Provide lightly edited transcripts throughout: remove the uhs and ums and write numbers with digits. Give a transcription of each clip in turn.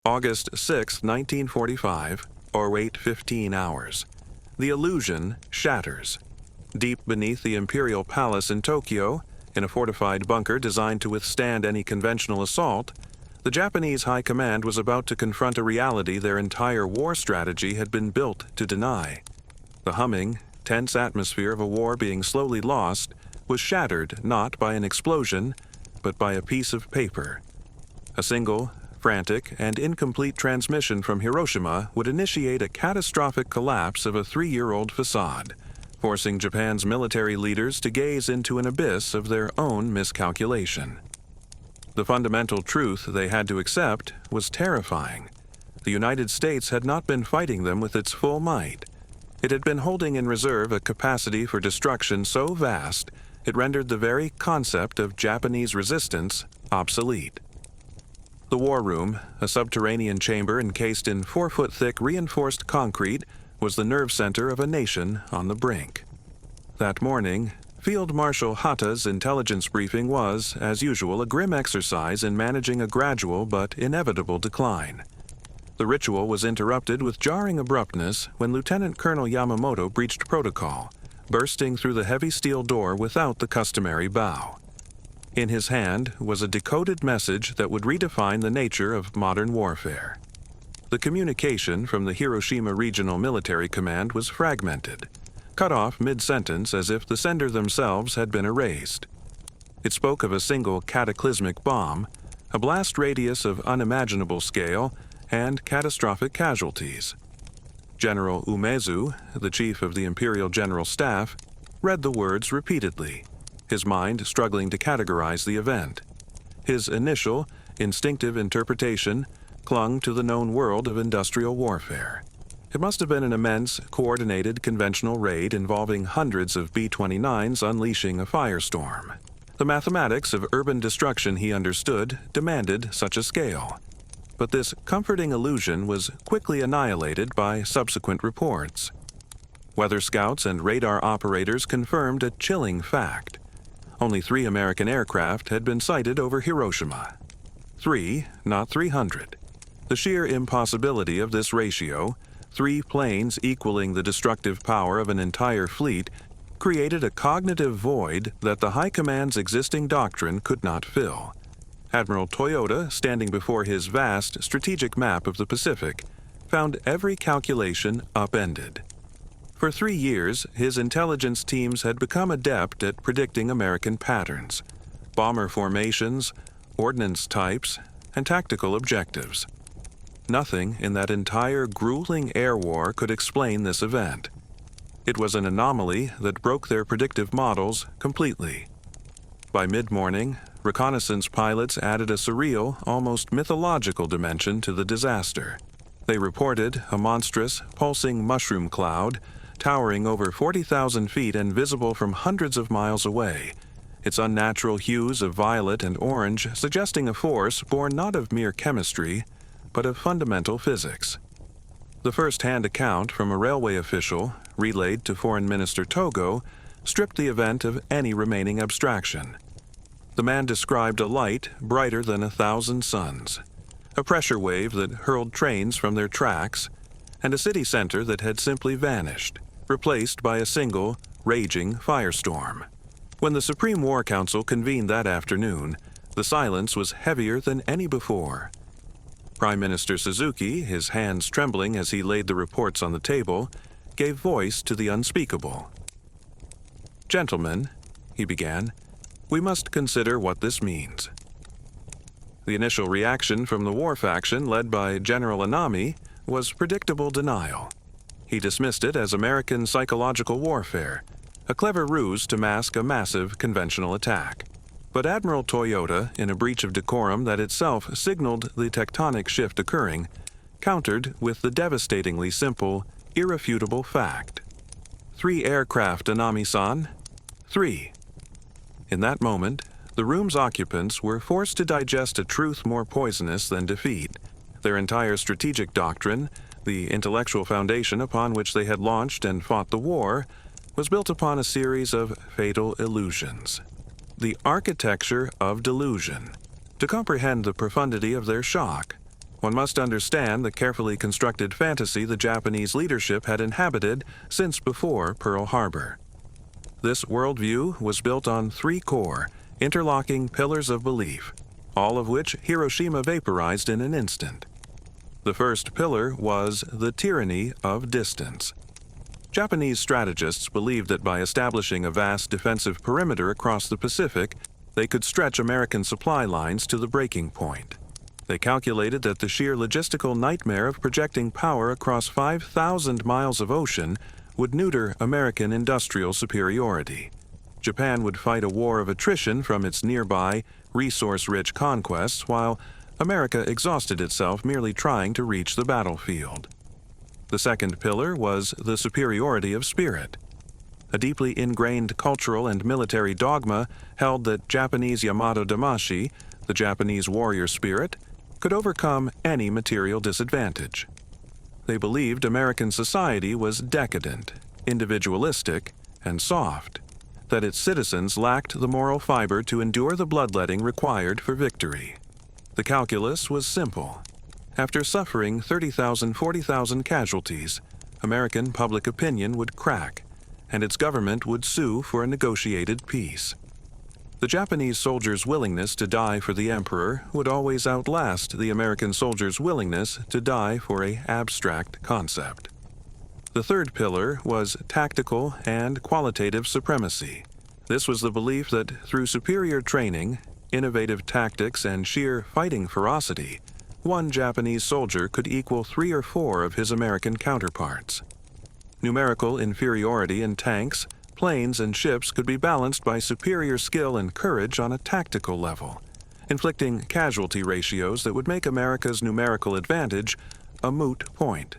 August 6, 1945, or wait 15 hours. The illusion shatters. Deep beneath the Imperial Palace in Tokyo, in a fortified bunker designed to withstand any conventional assault, the Japanese High Command was about to confront a reality their entire war strategy had been built to deny. The humming, tense atmosphere of a war being slowly lost was shattered not by an explosion, but by a piece of paper. A single, frantic, and incomplete transmission from Hiroshima would initiate a catastrophic collapse of a 3-year-old facade, forcing Japan's military leaders to gaze into an abyss of their own miscalculation. The fundamental truth they had to accept was terrifying. The United States had not been fighting them with its full might. It had been holding in reserve a capacity for destruction so vast it rendered the very concept of Japanese resistance obsolete. The war room, a subterranean chamber encased in 4-foot-thick reinforced concrete, was the nerve center of a nation on the brink. That morning, Field Marshal Hata's intelligence briefing was, as usual, a grim exercise in managing a gradual but inevitable decline. The ritual was interrupted with jarring abruptness when Lieutenant Colonel Yamamoto breached protocol, bursting through the heavy steel door without the customary bow. In his hand was a decoded message that would redefine the nature of modern warfare. The communication from the Hiroshima Regional Military Command was fragmented, cut off mid-sentence as if the sender themselves had been erased. It spoke of a single cataclysmic bomb, a blast radius of unimaginable scale, and catastrophic casualties. General Umezu, the chief of the Imperial General Staff, read the words repeatedly, his mind struggling to categorize the event. His initial, instinctive interpretation clung to the known world of industrial warfare. It must have been an immense, coordinated conventional raid involving hundreds of B-29s unleashing a firestorm. The mathematics of urban destruction he understood demanded such a scale. But this comforting illusion was quickly annihilated by subsequent reports. Weather scouts and radar operators confirmed a chilling fact. Only 3 American aircraft had been sighted over Hiroshima. 3, not 300. The sheer impossibility of this ratio, 3 planes equaling the destructive power of an entire fleet, created a cognitive void that the High Command's existing doctrine could not fill. Admiral Toyota, standing before his vast strategic map of the Pacific, found every calculation upended. For 3 years, his intelligence teams had become adept at predicting American patterns, bomber formations, ordnance types, and tactical objectives. Nothing in that entire grueling air war could explain this event. It was an anomaly that broke their predictive models completely. By mid-morning, reconnaissance pilots added a surreal, almost mythological dimension to the disaster. They reported a monstrous, pulsing mushroom cloud, towering over 40,000 feet and visible from hundreds of miles away, its unnatural hues of violet and orange suggesting a force born not of mere chemistry, but of fundamental physics. The first-hand account from a railway official, relayed to Foreign Minister Togo, stripped the event of any remaining abstraction. The man described a light brighter than 1,000 suns, a pressure wave that hurled trains from their tracks, and a city center that had simply vanished, replaced by a single, raging firestorm. When the Supreme War Council convened that afternoon, the silence was heavier than any before. Prime Minister Suzuki, his hands trembling as he laid the reports on the table, gave voice to the unspeakable. "Gentlemen," he began, "we must consider what this means." The initial reaction from the war faction led by General Anami was predictable denial. He dismissed it as American psychological warfare, a clever ruse to mask a massive conventional attack. But Admiral Toyota, in a breach of decorum that itself signaled the tectonic shift occurring, countered with the devastatingly simple, irrefutable fact. 3 aircraft, Anami-san. 3. In that moment, the room's occupants were forced to digest a truth more poisonous than defeat. Their entire strategic doctrine, the intellectual foundation upon which they had launched and fought the war, was built upon a series of fatal illusions. The architecture of delusion. To comprehend the profundity of their shock, One must understand the carefully constructed fantasy the Japanese leadership had inhabited since before Pearl Harbor. This worldview was built on three core, interlocking pillars of belief, all of which Hiroshima vaporized in an instant. The first pillar was the tyranny of distance. Japanese strategists believed that by establishing a vast defensive perimeter across the Pacific, they could stretch American supply lines to the breaking point. They calculated that the sheer logistical nightmare of projecting power across 5,000 miles of ocean would neuter American industrial superiority. Japan would fight a war of attrition from its nearby, resource-rich conquests, while America exhausted itself merely trying to reach the battlefield. The second pillar was the superiority of spirit. A deeply ingrained cultural and military dogma held that Japanese Yamato Damashi, the Japanese warrior spirit, could overcome any material disadvantage. They believed American society was decadent, individualistic, and soft, that its citizens lacked the moral fiber to endure the bloodletting required for victory. The calculus was simple. After suffering 30,000, 40,000 casualties, American public opinion would crack, and its government would sue for a negotiated peace. The Japanese soldier's willingness to die for the emperor would always outlast the American soldier's willingness to die for an abstract concept. The third pillar was tactical and qualitative supremacy. This was the belief that through superior training, innovative tactics, and sheer fighting ferocity, one Japanese soldier could equal 3 or 4 of his American counterparts. Numerical inferiority in tanks, planes, and ships could be balanced by superior skill and courage on a tactical level, inflicting casualty ratios that would make America's numerical advantage a moot point.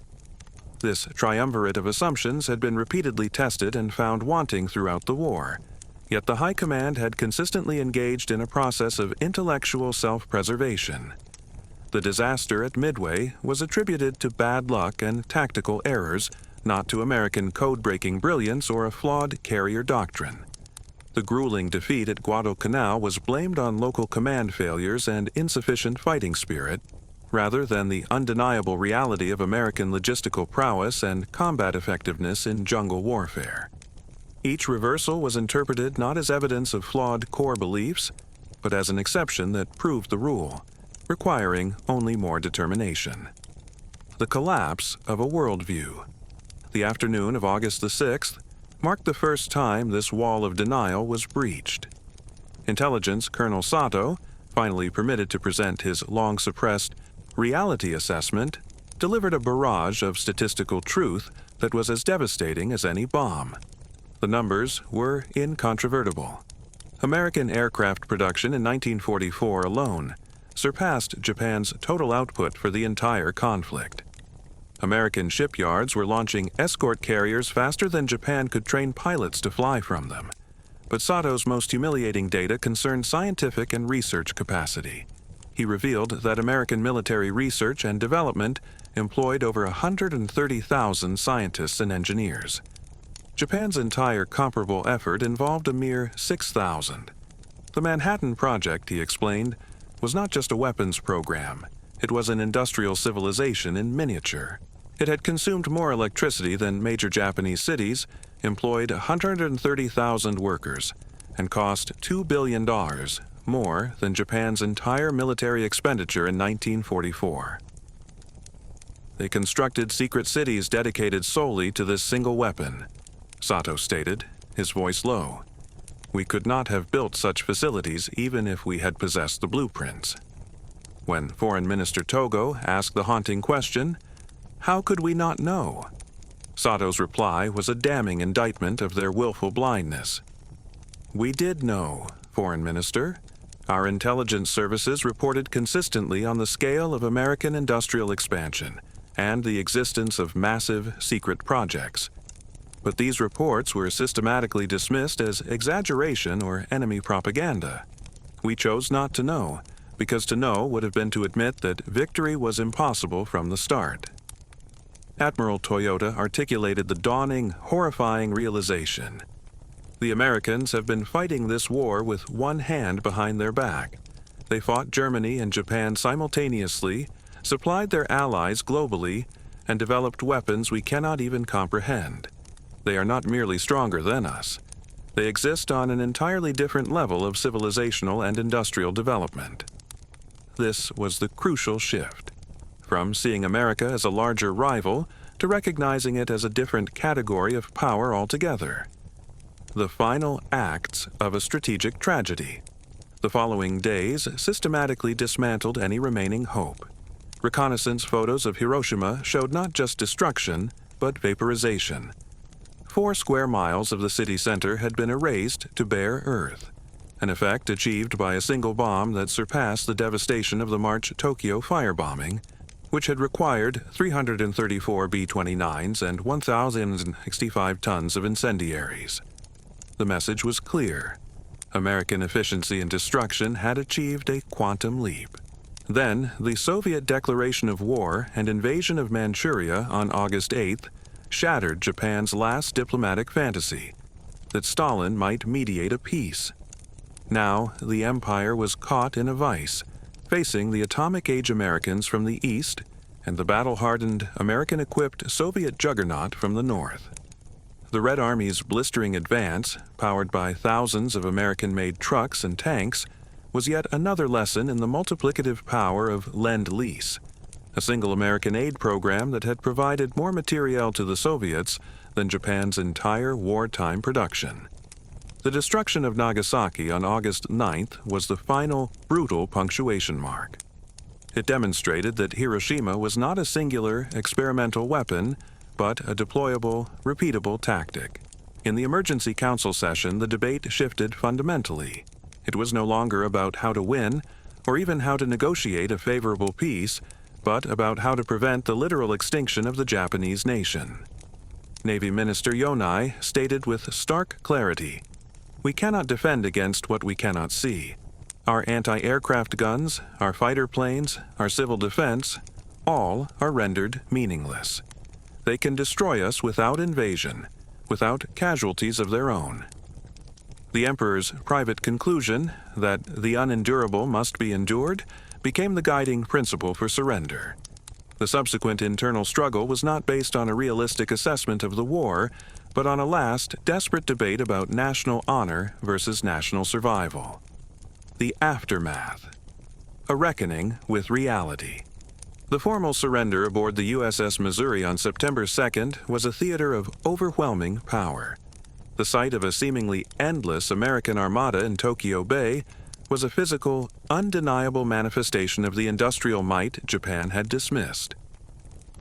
This triumvirate of assumptions had been repeatedly tested and found wanting throughout the war, yet the High Command had consistently engaged in a process of intellectual self-preservation. The disaster at Midway was attributed to bad luck and tactical errors, not to American code-breaking brilliance or a flawed carrier doctrine. The grueling defeat at Guadalcanal was blamed on local command failures and insufficient fighting spirit, rather than the undeniable reality of American logistical prowess and combat effectiveness in jungle warfare. Each reversal was interpreted not as evidence of flawed core beliefs, but as an exception that proved the rule, requiring only more determination. The collapse of a worldview. The afternoon of August the 6th marked the first time this wall of denial was breached. Intelligence Colonel Sato, finally permitted to present his long-suppressed reality assessment, delivered a barrage of statistical truth that was as devastating as any bomb. The numbers were incontrovertible. American aircraft production in 1944 alone surpassed Japan's total output for the entire conflict. American shipyards were launching escort carriers faster than Japan could train pilots to fly from them. But Sato's most humiliating data concerned scientific and research capacity. He revealed that American military research and development employed over 130,000 scientists and engineers. Japan's entire comparable effort involved a mere 6,000. The Manhattan Project, he explained, was not just a weapons program. It was an industrial civilization in miniature. It had consumed more electricity than major Japanese cities, employed 130,000 workers, and cost $2 billion, more than Japan's entire military expenditure in 1944. They constructed secret cities dedicated solely to this single weapon, Sato stated, his voice low. We could not have built such facilities even if we had possessed the blueprints. When Foreign Minister Togo asked the haunting question, "How could we not know?" Sato's reply was a damning indictment of their willful blindness. "We did know, Foreign Minister. Our intelligence services reported consistently on the scale of American industrial expansion and the existence of massive secret projects. But these reports were systematically dismissed as exaggeration or enemy propaganda. We chose not to know, because to know would have been to admit that victory was impossible from the start." Admiral Toyota articulated the dawning, horrifying realization. The Americans have been fighting this war with one hand behind their back. They fought Germany and Japan simultaneously, supplied their allies globally, and developed weapons we cannot even comprehend. They are not merely stronger than us. They exist on an entirely different level of civilizational and industrial development. This was the crucial shift, from seeing America as a larger rival to recognizing it as a different category of power altogether. The final acts of a strategic tragedy. The following days systematically dismantled any remaining hope. Reconnaissance photos of Hiroshima showed not just destruction, but vaporization. 4 square miles of the city center had been erased to bare earth, an effect achieved by a single bomb that surpassed the devastation of the March Tokyo firebombing, which had required 334 B-29s and 1,065 tons of incendiaries. The message was clear. American efficiency in destruction had achieved a quantum leap. Then, the Soviet declaration of war and invasion of Manchuria on August 8th shattered Japan's last diplomatic fantasy, that Stalin might mediate a peace. Now, the empire was caught in a vice, facing the atomic-age Americans from the east and the battle-hardened, American-equipped Soviet juggernaut from the north. The Red Army's blistering advance, powered by thousands of American-made trucks and tanks, was yet another lesson in the multiplicative power of Lend-Lease, a single American aid program that had provided more materiel to the Soviets than Japan's entire wartime production. The destruction of Nagasaki on August 9th was the final, brutal punctuation mark. It demonstrated that Hiroshima was not a singular, experimental weapon, but a deployable, repeatable tactic. In the Emergency Council session, the debate shifted fundamentally. It was no longer about how to win, or even how to negotiate a favorable peace, but about how to prevent the literal extinction of the Japanese nation. Navy Minister Yonai stated with stark clarity, "We cannot defend against what we cannot see. Our anti-aircraft guns, our fighter planes, our civil defense, all are rendered meaningless. They can destroy us without invasion, without casualties of their own." The Emperor's private conclusion that the unendurable must be endured became the guiding principle for surrender. The subsequent internal struggle was not based on a realistic assessment of the war, but on a last, desperate debate about national honor versus national survival. The aftermath. A reckoning with reality. The formal surrender aboard the USS Missouri on September 2nd was a theater of overwhelming power. The sight of a seemingly endless American armada in Tokyo Bay was a physical, undeniable manifestation of the industrial might Japan had dismissed.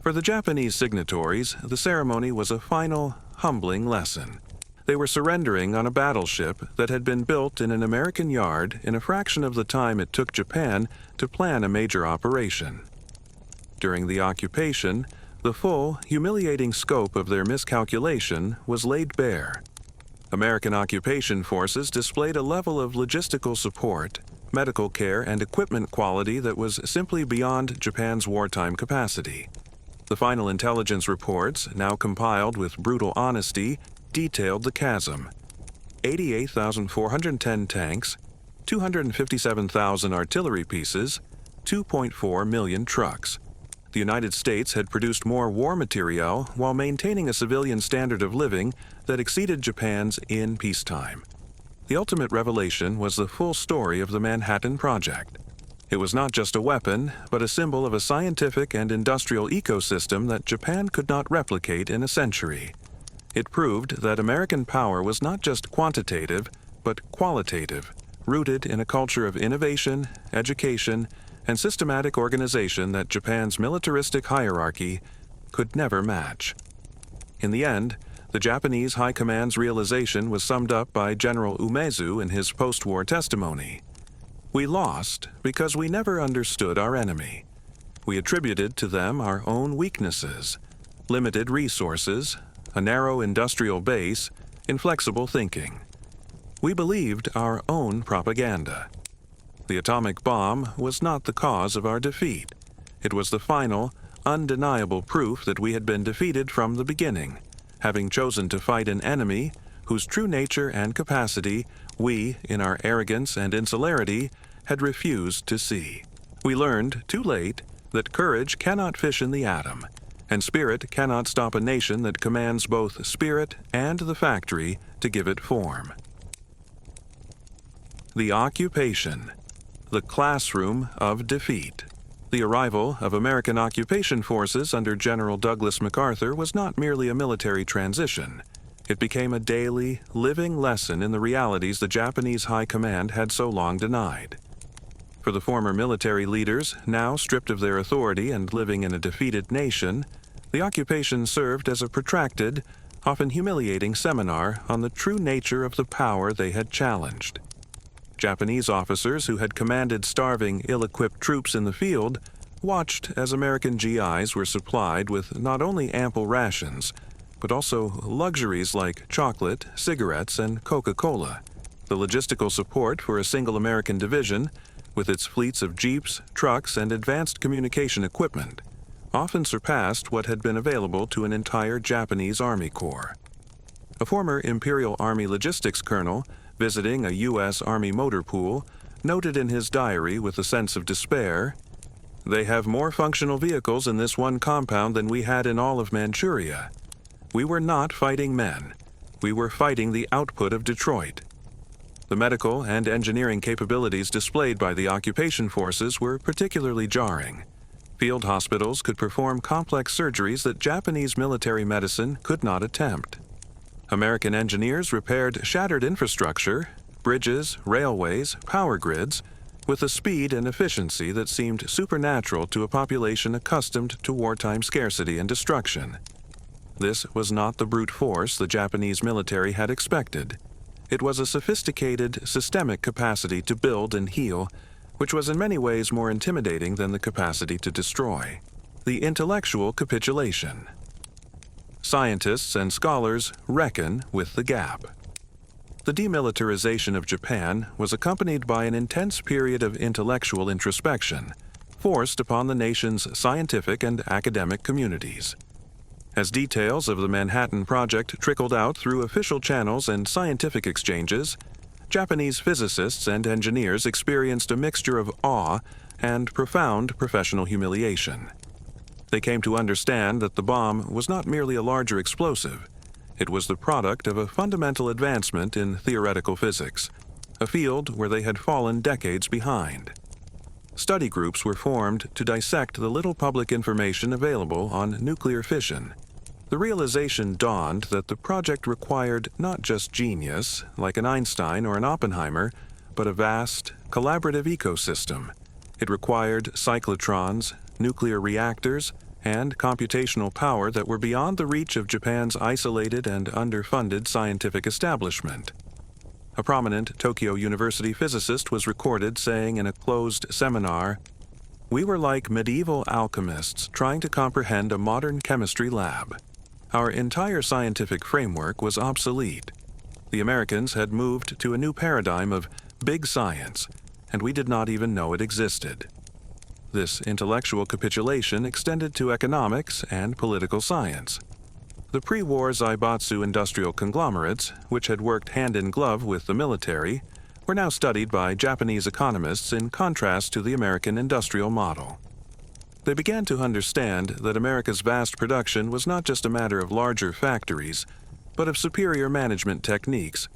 For the Japanese signatories, the ceremony was a final, humbling lesson. They were surrendering on a battleship that had been built in an American yard in a fraction of the time it took Japan to plan a major operation. During the occupation, the full, humiliating scope of their miscalculation was laid bare. American occupation forces displayed a level of logistical support, medical care, and equipment quality that was simply beyond Japan's wartime capacity. The final intelligence reports, now compiled with brutal honesty, detailed the chasm. 88,410 tanks, 257,000 artillery pieces, 2.4 million trucks. The United States had produced more war materiel while maintaining a civilian standard of living that exceeded Japan's in peacetime. The ultimate revelation was the full story of the Manhattan Project. It was not just a weapon, but a symbol of a scientific and industrial ecosystem that Japan could not replicate in a century. It proved that American power was not just quantitative, but qualitative, rooted in a culture of innovation, education, and systematic organization that Japan's militaristic hierarchy could never match. In the end, the Japanese High Command's realization was summed up by General Umezu in his post-war testimony. "We lost because we never understood our enemy. We attributed to them our own weaknesses, limited resources, a narrow industrial base, inflexible thinking. We believed our own propaganda. The atomic bomb was not the cause of our defeat. It was the final, undeniable proof that we had been defeated from the beginning, having chosen to fight an enemy whose true nature and capacity we, in our arrogance and insularity, had refused to see. We learned, too late, that courage cannot fission the atom, and spirit cannot stop a nation that commands both spirit and the factory to give it form. The occupation, the classroom of defeat. The arrival of American occupation forces under General Douglas MacArthur was not merely a military transition. It became a daily, living lesson in the realities the Japanese High Command had so long denied. For the former military leaders, now stripped of their authority and living in a defeated nation, the occupation served as a protracted, often humiliating seminar on the true nature of the power they had challenged. Japanese officers who had commanded starving, ill-equipped troops in the field watched as American GIs were supplied with not only ample rations, but also luxuries like chocolate, cigarettes, and Coca-Cola. The logistical support for a single American division, with its fleets of jeeps, trucks, and advanced communication equipment, often surpassed what had been available to an entire Japanese Army Corps. A former Imperial Army logistics colonel, visiting a U.S. Army motor pool, noted in his diary with a sense of despair, "They have more functional vehicles in this one compound than we had in all of Manchuria. We were not fighting men. We were fighting the output of Detroit." The medical and engineering capabilities displayed by the occupation forces were particularly jarring. Field hospitals could perform complex surgeries that Japanese military medicine could not attempt. American engineers repaired shattered infrastructure, bridges, railways, power grids, with a speed and efficiency that seemed supernatural to a population accustomed to wartime scarcity and destruction. This was not the brute force the Japanese military had expected. It was a sophisticated, systemic capacity to build and heal, which was in many ways more intimidating than the capacity to destroy. The intellectual capitulation. Scientists and scholars reckon with the gap. The demilitarization of Japan was accompanied by an intense period of intellectual introspection, forced upon the nation's scientific and academic communities. As details of the Manhattan Project trickled out through official channels and scientific exchanges, Japanese physicists and engineers experienced a mixture of awe and profound professional humiliation. They came to understand that the bomb was not merely a larger explosive. It was the product of a fundamental advancement in theoretical physics, a field where they had fallen decades behind. Study groups were formed to dissect the little public information available on nuclear fission. The realization dawned that the project required not just genius, like an Einstein or an Oppenheimer, but a vast, collaborative ecosystem. It required cyclotrons, nuclear reactors, and computational power that were beyond the reach of Japan's isolated and underfunded scientific establishment. A prominent Tokyo University physicist was recorded saying in a closed seminar, "We were like medieval alchemists trying to comprehend a modern chemistry lab. Our entire scientific framework was obsolete. The Americans had moved to a new paradigm of big science, and we did not even know it existed." This intellectual capitulation extended to economics and political science. The pre-war Zaibatsu industrial conglomerates, which had worked hand in glove with the military, were now studied by Japanese economists in contrast to the American industrial model. They began to understand that America's vast production was not just a matter of larger factories, but of superior management techniques,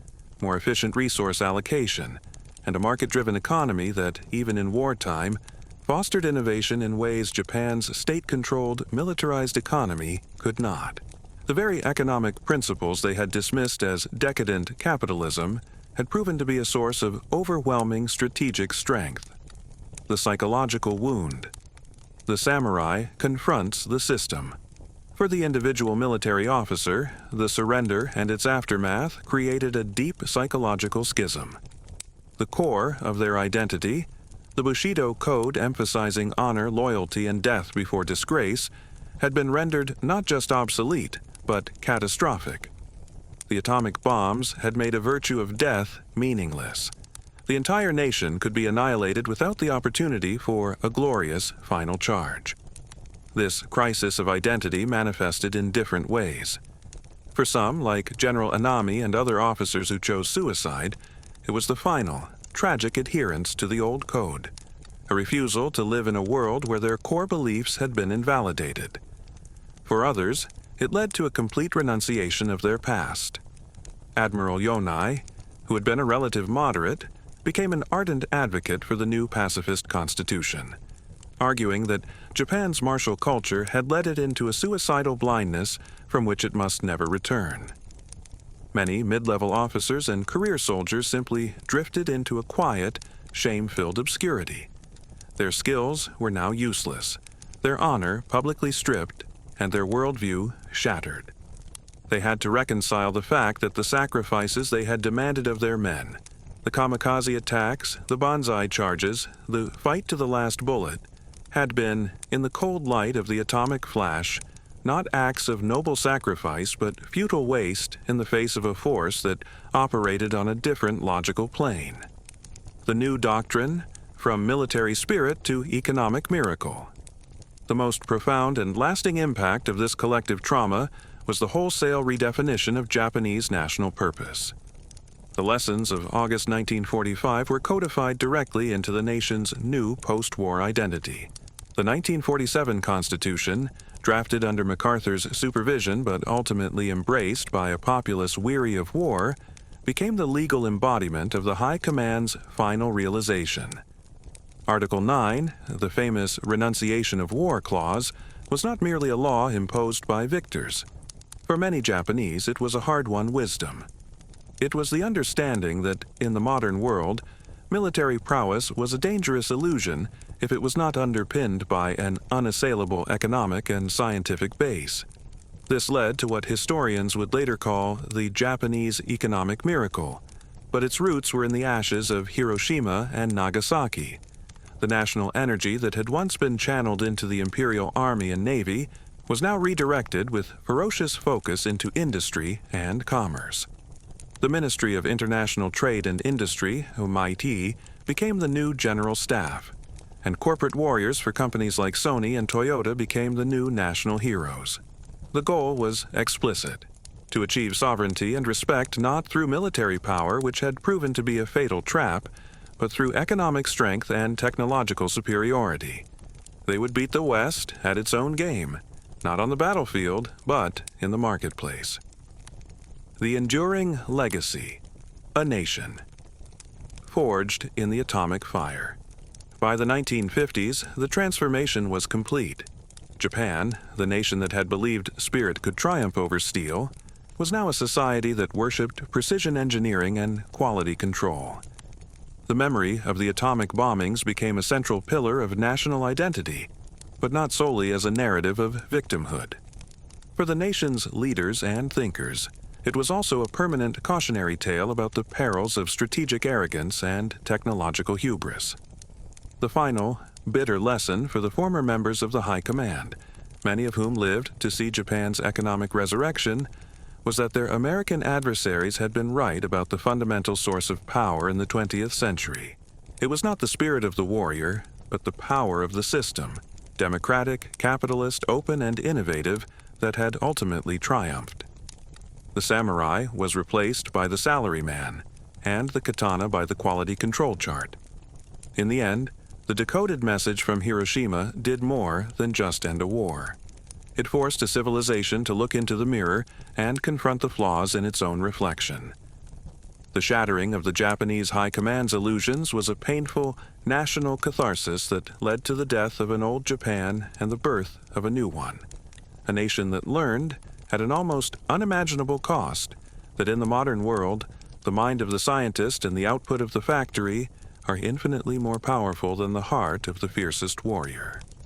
more efficient resource allocation, and a market-driven economy that, even in wartime, fostered innovation in ways Japan's state-controlled, militarized economy could not. The very economic principles they had dismissed as decadent capitalism had proven to be a source of overwhelming strategic strength. The psychological wound. The samurai confronts the system. For the individual military officer, the surrender and its aftermath created a deep psychological schism. The core of their identity, the Bushido Code emphasizing honor, loyalty, and death before disgrace, had been rendered not just obsolete, but catastrophic. The atomic bombs had made a virtue of death meaningless. The entire nation could be annihilated without the opportunity for a glorious final charge. This crisis of identity manifested in different ways. For some, like General Anami and other officers who chose suicide, it was the final, tragic adherence to the old code. a refusal to live in a world where their core beliefs had been invalidated. For others, it led to a complete renunciation of their past. Admiral Yonai, who had been a relative moderate, became an ardent advocate for the new pacifist constitution, arguing that Japan's martial culture had led it into a suicidal blindness from which it must never return. Many mid-level officers and career soldiers simply drifted into a quiet, shame-filled obscurity. Their skills were now useless, their honor publicly stripped, and their worldview shattered. They had to reconcile the fact that the sacrifices they had demanded of their men, the kamikaze attacks, the banzai charges, the fight to the last bullet, had been, in the cold light of the atomic flash, not acts of noble sacrifice but futile waste in the face of a force that operated on a different logical plane. The new doctrine, from military spirit to economic miracle. The most profound and lasting impact of this collective trauma was the wholesale redefinition of Japanese national purpose. The lessons of August 1945 were codified directly into the nation's new post-war identity. The 1947 Constitution, drafted under MacArthur's supervision but ultimately embraced by a populace weary of war, became the legal embodiment of the High Command's final realization. Article 9, the famous Renunciation of War Clause, was not merely a law imposed by victors. For many Japanese, it was a hard-won wisdom. It was the understanding that, in the modern world, military prowess was a dangerous illusion if it was not underpinned by an unassailable economic and scientific base. This led to what historians would later call the Japanese economic miracle, but its roots were in the ashes of Hiroshima and Nagasaki. The national energy that had once been channeled into the Imperial Army and Navy was now redirected with ferocious focus into industry and commerce. The Ministry of International Trade and Industry, MIT, became the new General Staff, and corporate warriors for companies like Sony and Toyota became the new national heroes. The goal was explicit: to achieve sovereignty and respect not through military power, which had proven to be a fatal trap, but through economic strength and technological superiority. They would beat the West at its own game, not on the battlefield, but in the marketplace. The enduring legacy, a nation, forged in the atomic fire. By the 1950s, the transformation was complete. Japan, the nation that had believed spirit could triumph over steel, was now a society that worshipped precision engineering and quality control. The memory of the atomic bombings became a central pillar of national identity, but not solely as a narrative of victimhood. For the nation's leaders and thinkers, it was also a permanent cautionary tale about the perils of strategic arrogance and technological hubris. The final, bitter lesson for the former members of the High Command, many of whom lived to see Japan's economic resurrection, was that their American adversaries had been right about the fundamental source of power in the 20th century. It was not the spirit of the warrior, but the power of the system, democratic, capitalist, open, and innovative, that had ultimately triumphed. The samurai was replaced by the salaryman, and the katana by the quality control chart. In the end, the decoded message from Hiroshima did more than just end a war. It forced a civilization to look into the mirror and confront the flaws in its own reflection. The shattering of the Japanese High Command's illusions was a painful national catharsis that led to the death of an old Japan and the birth of a new one, a nation that learned, at an almost unimaginable cost, that in the modern world, the mind of the scientist and the output of the factory are infinitely more powerful than the heart of the fiercest warrior.